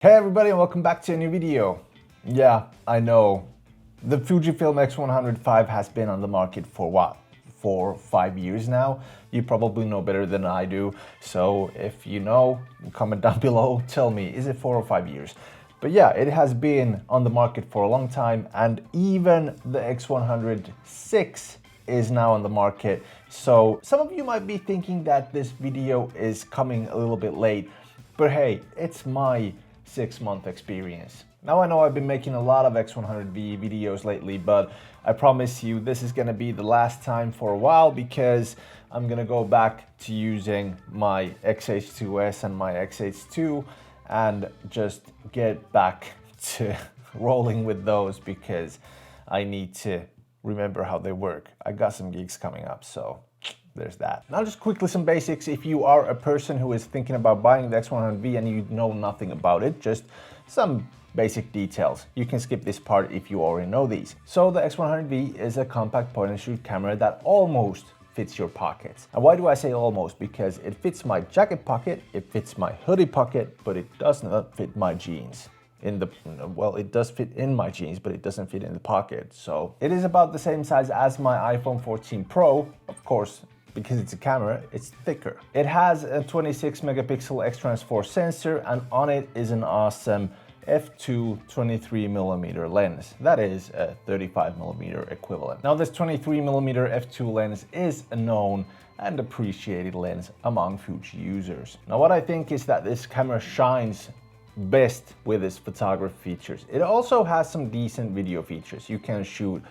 Hey everybody and welcome back to a new video. Yeah, I know. The Fujifilm X100V has been on the market for what? 4 or 5 years now. You probably know better than I do. So if you know, comment down below, tell me, is it 4 or 5 years? But yeah, it has been on the market for a long time, and even the X100VI is now on the market. So some of you might be thinking that this video is coming a little bit late, but hey, it's my 6-month experience. Now I know I've been making a lot of X100V videos lately, but I promise you this is gonna be the last time for a while because I'm gonna go back to using my X-H2S and my X-H2 and just get back to rolling with those because I need to remember how they work. I got some gigs coming up, so there's that. Now just quickly some basics. If you are a person who is thinking about buying the X100V and you know nothing about it, just some basic details. You can skip this part if you already know these. So the X100V is a compact point and shoot camera that almost fits your pockets. And why do I say almost? Because it fits my jacket pocket, it fits my hoodie pocket, but it does not fit my jeans. Well, it does fit in my jeans, but it doesn't fit in the pocket. So it is about the same size as my iPhone 14 Pro, of course. Because it's a camera, it's thicker. It has a 26 megapixel X-Trans4 sensor, and on it is an awesome f2 23mm lens. That is a 35mm equivalent. Now this 23mm f2 lens is a known and appreciated lens among Fuji users. Now what I think is that this camera shines best with its photography features. It also has some decent video features. You can shoot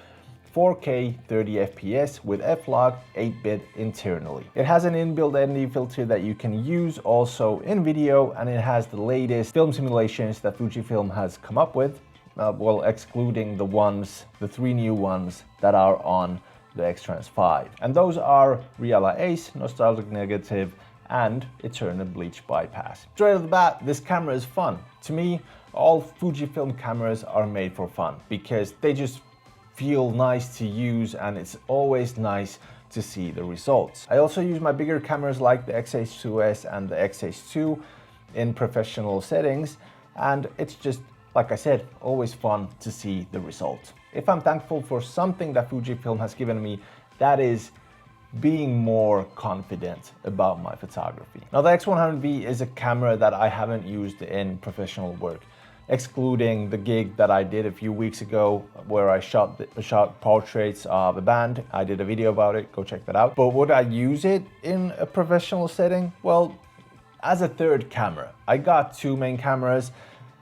4K 30 FPS with F-Log 8-bit internally. It has an inbuilt ND filter that you can use also in video, and it has the latest film simulations that Fujifilm has come up with, well, excluding the 3 new ones that are on the X-Trans5. And those are Reala Ace, Nostalgic Negative, and Eternal Bleach Bypass. Straight off the bat, this camera is fun. To me, all Fujifilm cameras are made for fun because they just feel nice to use, and it's always nice to see the results. I also use my bigger cameras like the X-H2S and the X-H2 in professional settings, and it's just, like I said, always fun to see the result. If I'm thankful for something that Fujifilm has given me, that is being more confident about my photography. Now the X100V is a camera that I haven't used in professional work, excluding the gig that I did a few weeks ago where I shot portraits of a band. I did a video about it, go check that out. But would I use it in a professional setting? Well, as a third camera. I got 2 main cameras,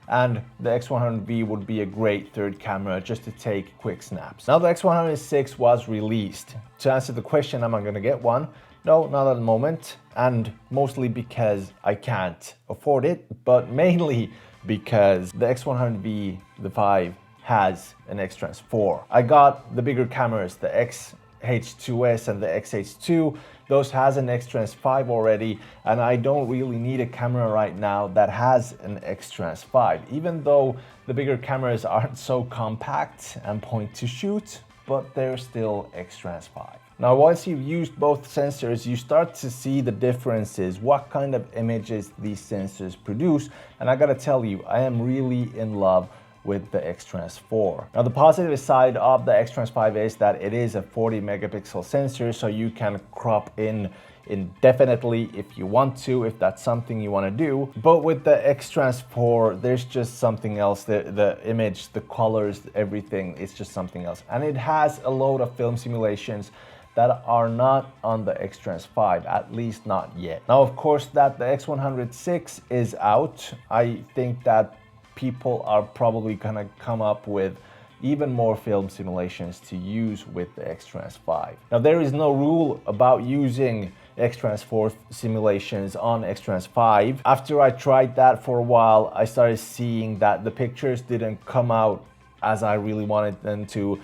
and the X100V would be a great third camera just to take quick snaps. Now the X100VI was released. To answer the question, am I gonna get one? No, not at the moment, and mostly because I can't afford it, but mainly because the X100V, the 5, has an X-Trans4. I got the bigger cameras, the X-H2S and the X-H2. Those has an X-Trans5 already, and I don't really need a camera right now that has an X-Trans5, even though the bigger cameras aren't so compact and point to shoot, but they're still X-Trans5. Now, once you've used both sensors, you start to see the differences, what kind of images these sensors produce. And I gotta tell you, I am really in love with the X-Trans4. Now, the positive side of the X-Trans5 is that it is a 40 megapixel sensor, so you can crop in indefinitely if you want to, if that's something you want to do. But with the X-Trans4, there's just something else. The image, the colors, everything, it's just something else. And it has a load of film simulations that are not on the X-Trans5, at least not yet. Now, of course, that the X100VI is out, I think that people are probably gonna come up with even more film simulations to use with the X-Trans5. Now, there is no rule about using X-Trans4 simulations on X-Trans5. After I tried that for a while, I started seeing that the pictures didn't come out as I really wanted them to,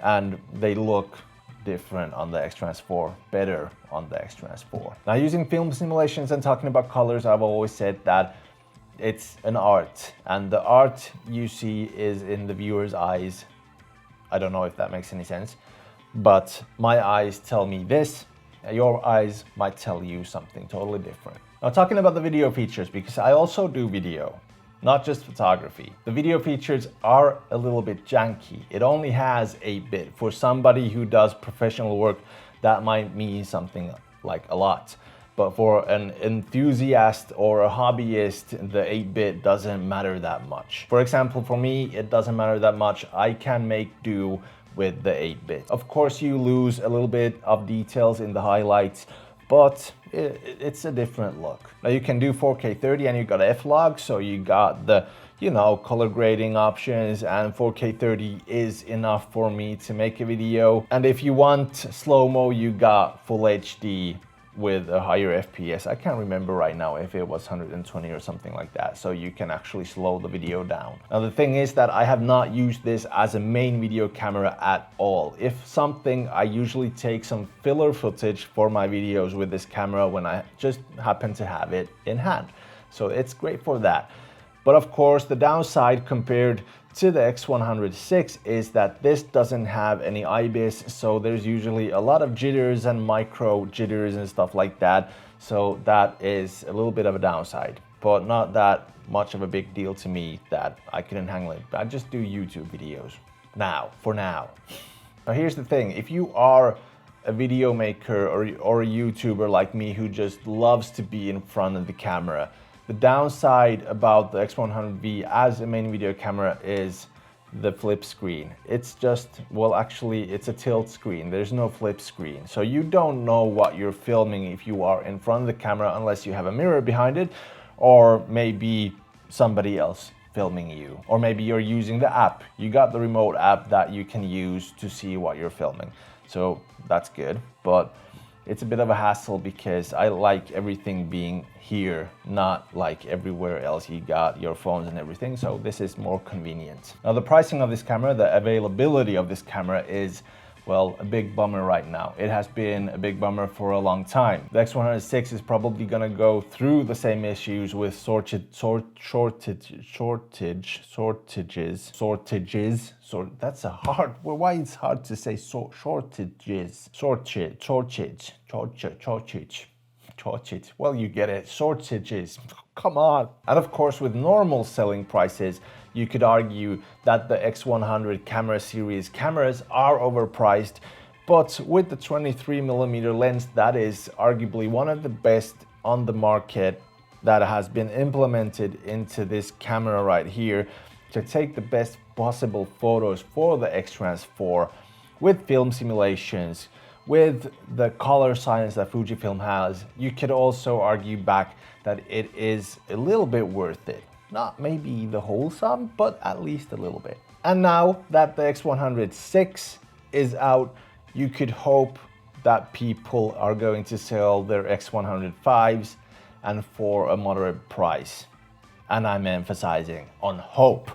and they look different on the X-Trans4, better on the X-Trans4. Now, using film simulations and talking about colors, I've always said that it's an art, and the art you see is in the viewer's eyes. I don't know if that makes any sense, but my eyes tell me this, your eyes might tell you something totally different. Now, talking about the video features, because I also do video. not just photography. The video features are a little bit janky. It only has 8-bit. For somebody who does professional work, that might mean something like a lot. But for an enthusiast or a hobbyist, the 8-bit doesn't matter that much. For example, for me, it doesn't matter that much. I can make do with the 8-bit. Of course, you lose a little bit of details in the highlights, but it's a different look. Now you can do 4K 30 and you got F-Log, so you got the, you know, color grading options, and 4K 30 is enough for me to make a video. And if you want slow-mo, you got Full HD with a higher FPS. I can't remember right now if it was 120 or something like that, so you can actually slow the video down. Now the thing is that I have not used this as a main video camera at all. If something, I usually take some filler footage for my videos with this camera when I just happen to have it in hand. So it's great for that. But of course, the downside compared to the X100VI is that this doesn't have any IBIS, so there's usually a lot of jitters and micro jitters and stuff like that. So that is a little bit of a downside, but not that much of a big deal to me that I couldn't handle it. I just do YouTube videos for now. Now here's the thing, if you are a video maker or a YouTuber like me who just loves to be in front of the camera, the downside about the X100V as a main video camera is the flip screen. It's just, well, actually it's a tilt screen. There's no flip screen. So you don't know what you're filming if you are in front of the camera unless you have a mirror behind it, or maybe somebody else filming you. Or maybe you're using the app. You got the remote app that you can use to see what you're filming. So that's good, but it's a bit of a hassle because I like everything being here, not like everywhere else. You got your phones and everything, so this is more convenient. Now the pricing of this camera, the availability of this camera is, well, a big bummer right now. It has been a big bummer for a long time. The X100VI is probably gonna go through the same issues with shortages. That's a hard word. Why it's hard to say shortages. Well, you get it, shortages. Come on. And of course, with normal selling prices, you could argue that the X100 camera series cameras are overpriced, but with the 23mm lens, that is arguably one of the best on the market that has been implemented into this camera right here to take the best possible photos for the X-Trans 4 with film simulations, with the color science that Fujifilm has. You could also argue back that it is a little bit worth it. Not maybe the whole sum, but at least a little bit. And now that the X100VI is out, you could hope that people are going to sell their X105s and for a moderate price. And I'm emphasizing on hope.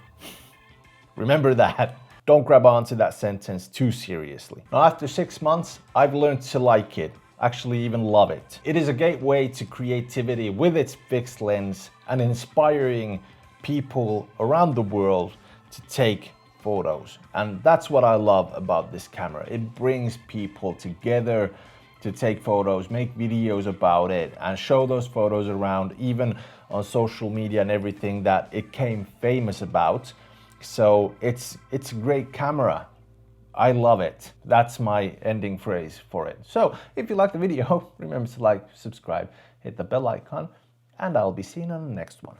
Remember that. Don't grab onto that sentence too seriously. Now, after 6 months, I've learned to like it, actually even love it. It is a gateway to creativity with its fixed lens and inspiring people around the world to take photos. And that's what I love about this camera. It brings people together to take photos, make videos about it, and show those photos around, even on social media and everything that it came famous about. So it's a great camera. I love it. That's my ending phrase for it. So if you like the video, remember to like, subscribe, hit the bell icon, and I'll be seeing you on the next one.